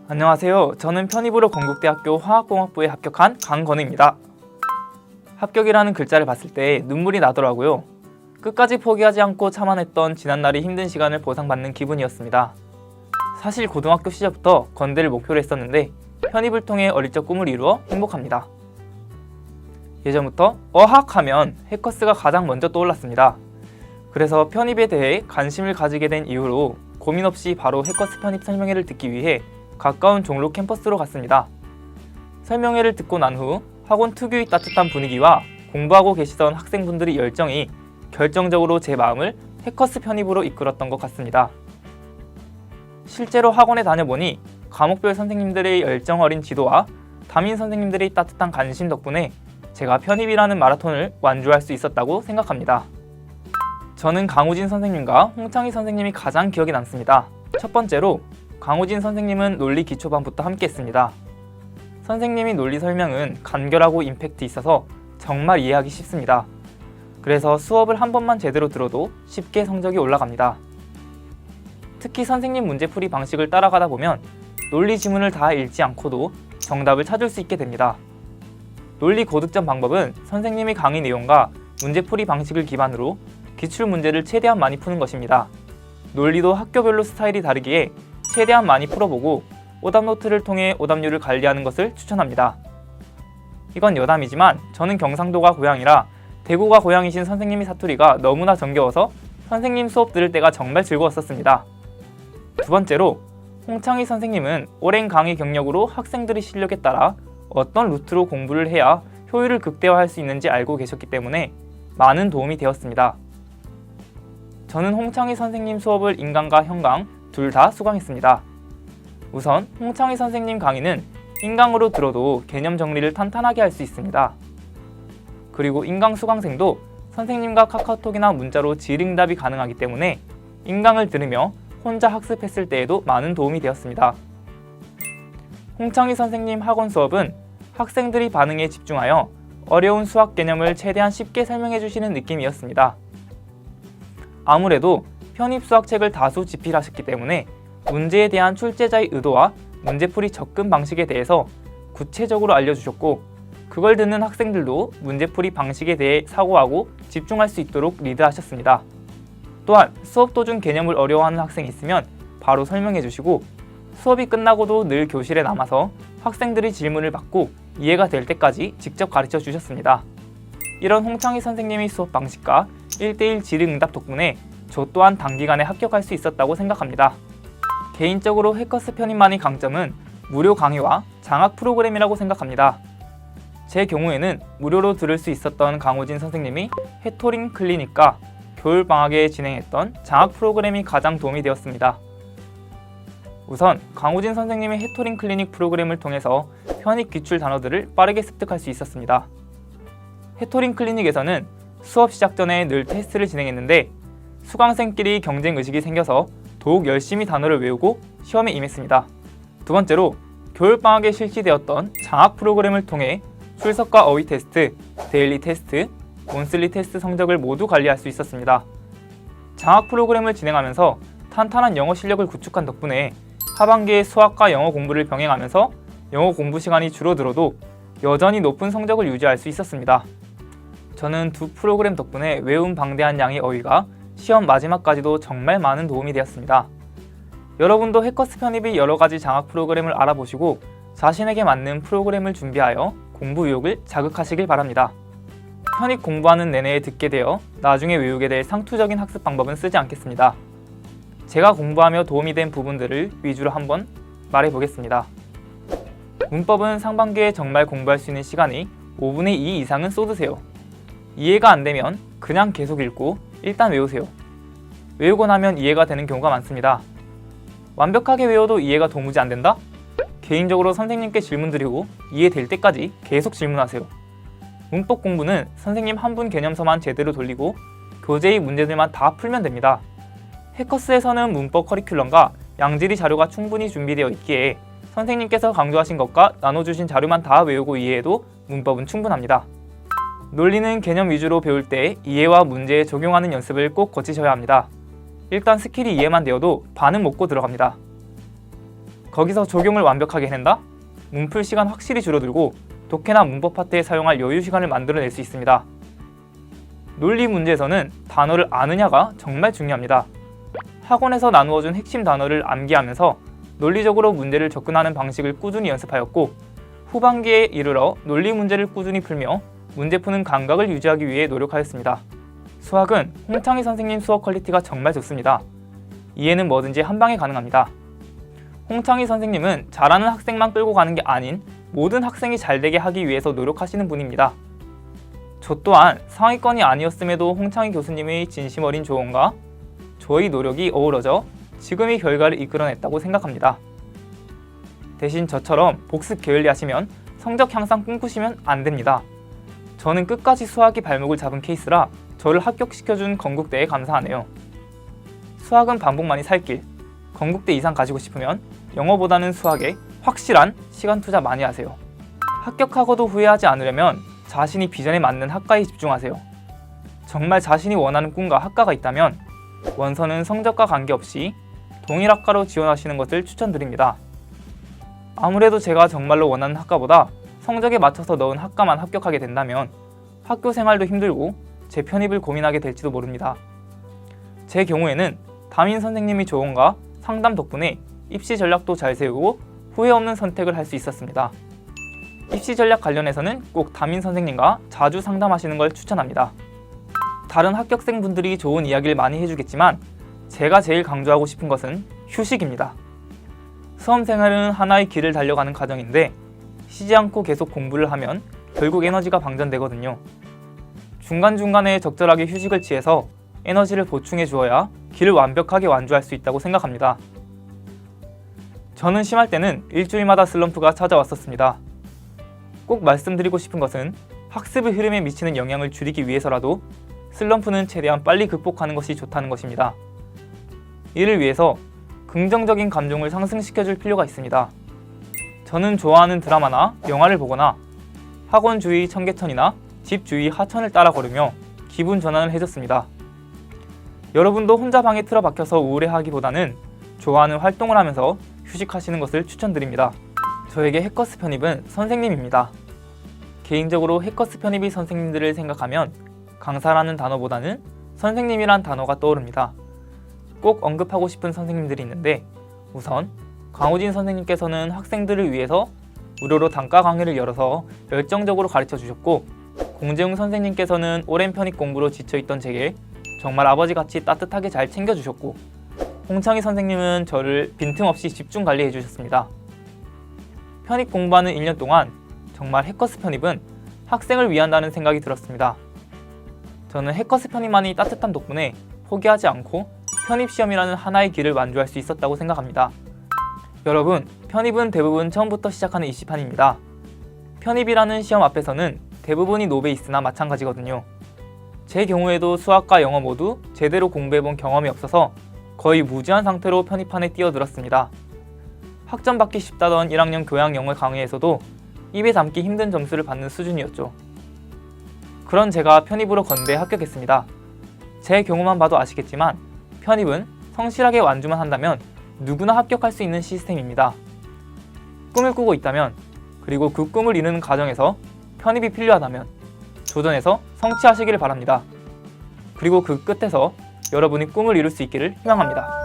안녕하세요. 저는 편입으로 건국대학교 화학공학부에 합격한 강건우입니다. 합격이라는 글자를 봤을 때 눈물이 나더라고요. 끝까지 포기하지 않고 참아냈던 지난날이 힘든 시간을 보상받는 기분이었습니다. 사실 고등학교 시절부터 건대를 목표로 했었는데 편입을 통해 어릴 적 꿈을 이루어 행복합니다. 예전부터 어학하면 해커스가 가장 먼저 떠올랐습니다. 그래서 편입에 대해 관심을 가지게 된 이후로 고민 없이 바로 해커스 편입 설명회를 듣기 위해 가까운 종로 캠퍼스로 갔습니다. 설명회를 듣고 난 후 학원 특유의 따뜻한 분위기와 공부하고 계시던 학생분들의 열정이 결정적으로 제 마음을 해커스 편입으로 이끌었던 것 같습니다. 실제로 학원에 다녀보니 과목별 선생님들의 열정 어린 지도와 담임 선생님들의 따뜻한 관심 덕분에 제가 편입이라는 마라톤을 완주할 수 있었다고 생각합니다. 저는 강우진 선생님과 홍창희 선생님이 가장 기억에 남습니다. 첫 번째로 강우진 선생님은 논리 기초반부터 함께 했습니다. 선생님이 논리 설명은 간결하고 임팩트 있어서 정말 이해하기 쉽습니다. 그래서 수업을 한 번만 제대로 들어도 쉽게 성적이 올라갑니다. 특히 선생님 문제풀이 방식을 따라가다 보면 논리 지문을 다 읽지 않고도 정답을 찾을 수 있게 됩니다. 논리 고득점 방법은 선생님의 강의 내용과 문제풀이 방식을 기반으로 기출 문제를 최대한 많이 푸는 것입니다. 논리도 학교별로 스타일이 다르기에 최대한 많이 풀어보고 오답노트를 통해 오답률을 관리하는 것을 추천합니다. 이건 여담이지만 저는 경상도가 고향이라 대구가 고향이신 선생님의 사투리가 너무나 정겨워서 선생님 수업 들을 때가 정말 즐거웠었습니다. 두 번째로 홍창희 선생님은 오랜 강의 경력으로 학생들의 실력에 따라 어떤 루트로 공부를 해야 효율을 극대화할 수 있는지 알고 계셨기 때문에 많은 도움이 되었습니다. 저는 홍창희 선생님 수업을 인강과 형강 둘 다 수강했습니다. 우선 홍창희 선생님 강의는 인강으로 들어도 개념 정리를 탄탄하게 할 수 있습니다. 그리고 인강 수강생도 선생님과 카카오톡이나 문자로 질의응답이 가능하기 때문에 인강을 들으며 혼자 학습했을 때에도 많은 도움이 되었습니다. 홍창희 선생님 학원 수업은 학생들이 반응에 집중하여 어려운 수학 개념을 최대한 쉽게 설명해 주시는 느낌이었습니다. 아무래도 편입 수학책을 다수 집필하셨기 때문에 문제에 대한 출제자의 의도와 문제풀이 접근 방식에 대해서 구체적으로 알려주셨고, 그걸 듣는 학생들도 문제풀이 방식에 대해 사고하고 집중할 수 있도록 리드하셨습니다. 또한 수업 도중 개념을 어려워하는 학생이 있으면 바로 설명해 주시고, 수업이 끝나고도 늘 교실에 남아서 학생들의 질문을 받고 이해가 될 때까지 직접 가르쳐 주셨습니다. 이런 홍창희 선생님의 수업 방식과 1대1 질의응답 덕분에 저 또한 단기간에 합격할 수 있었다고 생각합니다. 개인적으로 해커스 편입만의 강점은 무료 강의와 장학 프로그램이라고 생각합니다. 제 경우에는 무료로 들을 수 있었던 강우진 선생님이 해토링 클리닉과 겨울방학에 진행했던 장학 프로그램이 가장 도움이 되었습니다. 우선 강우진 선생님의 해토링 클리닉 프로그램을 통해서 편입 기출 단어들을 빠르게 습득할 수 있었습니다. 해토링 클리닉에서는 수업 시작 전에 늘 테스트를 진행했는데 수강생끼리 경쟁의식이 생겨서 더욱 열심히 단어를 외우고 시험에 임했습니다. 두 번째로 겨울방학에 실시되었던 장학 프로그램을 통해 출석과 어휘 테스트, 데일리 테스트, 몬슬리 테스트 성적을 모두 관리할 수 있었습니다. 장학 프로그램을 진행하면서 탄탄한 영어 실력을 구축한 덕분에 하반기에 수학과 영어 공부를 병행하면서 영어 공부 시간이 줄어들어도 여전히 높은 성적을 유지할 수 있었습니다. 저는 두 프로그램 덕분에 외운 방대한 양의 어휘가 시험 마지막까지도 정말 많은 도움이 되었습니다. 여러분도 해커스 편입의 여러가지 장학 프로그램을 알아보시고 자신에게 맞는 프로그램을 준비하여 공부 의욕을 자극하시길 바랍니다. 편입 공부하는 내내 듣게 되어 나중에 외우게 될 상투적인 학습 방법은 쓰지 않겠습니다. 제가 공부하며 도움이 된 부분들을 위주로 한번 말해보겠습니다. 문법은 상반기에 정말 공부할 수 있는 시간이 5분의 2 이상은 쏟으세요. 이해가 안 되면 그냥 계속 읽고 일단 외우세요. 외우고 나면 이해가 되는 경우가 많습니다. 완벽하게 외워도 이해가 도무지 안 된다? 개인적으로 선생님께 질문 드리고 이해될 때까지 계속 질문하세요. 문법 공부는 선생님 한 분 개념서만 제대로 돌리고 교재의 문제들만 다 풀면 됩니다. 해커스에서는 문법 커리큘럼과 양질의 자료가 충분히 준비되어 있기에 선생님께서 강조하신 것과 나눠주신 자료만 다 외우고 이해해도 문법은 충분합니다. 논리는 개념 위주로 배울 때 이해와 문제에 적용하는 연습을 꼭 거치셔야 합니다. 일단 스킬이 이해만 되어도 반은 먹고 들어갑니다. 거기서 적용을 완벽하게 해낸다? 문풀 시간 확실히 줄어들고 독해나 문법 파트에 사용할 여유 시간을 만들어낼 수 있습니다. 논리 문제에서는 단어를 아느냐가 정말 중요합니다. 학원에서 나누어준 핵심 단어를 암기하면서 논리적으로 문제를 접근하는 방식을 꾸준히 연습하였고, 후반기에 이르러 논리 문제를 꾸준히 풀며 문제 푸는 감각을 유지하기 위해 노력하였습니다. 수학은 홍창희 선생님 수업 퀄리티가 정말 좋습니다. 이해는 뭐든지 한 방에 가능합니다. 홍창희 선생님은 잘하는 학생만 끌고 가는 게 아닌 모든 학생이 잘되게 하기 위해서 노력하시는 분입니다. 저 또한 상위권이 아니었음에도 홍창희 교수님의 진심 어린 조언과 저의 노력이 어우러져 지금의 결과를 이끌어냈다고 생각합니다. 대신 저처럼 복습 게을리 하시면 성적 향상 꿈꾸시면 안 됩니다. 저는 끝까지 수학이 발목을 잡은 케이스라 저를 합격시켜준 건국대에 감사하네요. 수학은 반복만이 살 길. 건국대 이상 가지고 싶으면 영어보다는 수학에 확실한 시간 투자 많이 하세요. 합격하고도 후회하지 않으려면 자신이 비전에 맞는 학과에 집중하세요. 정말 자신이 원하는 꿈과 학과가 있다면 원서는 성적과 관계없이 동일 학과로 지원하시는 것을 추천드립니다. 아무래도 제가 정말로 원하는 학과보다 성적에 맞춰서 넣은 학과만 합격하게 된다면 학교 생활도 힘들고 재편입을 고민하게 될지도 모릅니다. 제 경우에는 담임 선생님의 조언과 상담 덕분에 입시 전략도 잘 세우고 후회 없는 선택을 할 수 있었습니다. 입시 전략 관련해서는 꼭 담임 선생님과 자주 상담하시는 걸 추천합니다. 다른 합격생분들이 좋은 이야기를 많이 해주겠지만 제가 제일 강조하고 싶은 것은 휴식입니다. 수험생활은 하나의 길을 달려가는 과정인데 쉬지 않고 계속 공부를 하면 결국 에너지가 방전되거든요. 중간중간에 적절하게 휴식을 취해서 에너지를 보충해 주어야 길을 완벽하게 완주할 수 있다고 생각합니다. 저는 심할 때는 일주일마다 슬럼프가 찾아왔었습니다. 꼭 말씀드리고 싶은 것은 학습의 흐름에 미치는 영향을 줄이기 위해서라도 슬럼프는 최대한 빨리 극복하는 것이 좋다는 것입니다. 이를 위해서 긍정적인 감정을 상승시켜줄 필요가 있습니다. 저는 좋아하는 드라마나 영화를 보거나 학원 주위 청계천이나 집 주위 하천을 따라 걸으며 기분 전환을 해줬습니다. 여러분도 혼자 방에 틀어박혀서 우울해하기보다는 좋아하는 활동을 하면서 휴식하시는 것을 추천드립니다. 저에게 해커스 편입은 선생님입니다. 개인적으로 해커스 편입의 선생님들을 생각하면 강사라는 단어보다는 선생님이란 단어가 떠오릅니다. 꼭 언급하고 싶은 선생님들이 있는데, 우선 강우진 선생님께서는 학생들을 위해서 무료로 단과 강의를 열어서 열정적으로 가르쳐 주셨고, 공재웅 선생님께서는 오랜 편입 공부로 지쳐있던 제게 정말 아버지같이 따뜻하게 잘 챙겨주셨고, 홍창희 선생님은 저를 빈틈없이 집중 관리해 주셨습니다. 편입 공부하는 1년 동안 정말 해커스 편입은 학생을 위한다는 생각이 들었습니다. 저는 해커스 편입만이 따뜻한 덕분에 포기하지 않고 편입시험이라는 하나의 길을 완주할 수 있었다고 생각합니다. 여러분, 편입은 대부분 처음부터 시작하는 입시판입니다. 편입이라는 시험 앞에서는 대부분이 노베이스나 마찬가지거든요. 제 경우에도 수학과 영어 모두 제대로 공부해본 경험이 없어서 거의 무지한 상태로 편입판에 뛰어들었습니다. 학점 받기 쉽다던 1학년 교양 영어 강의에서도 입에 담기 힘든 점수를 받는 수준이었죠. 그런 제가 편입으로 건대에 합격했습니다. 제 경우만 봐도 아시겠지만 편입은 성실하게 완주만 한다면 누구나 합격할 수 있는 시스템입니다. 꿈을 꾸고 있다면, 그리고 그 꿈을 이루는 과정에서 편입이 필요하다면 도전해서 성취하시기를 바랍니다. 그리고 그 끝에서 여러분이 꿈을 이룰 수 있기를 희망합니다.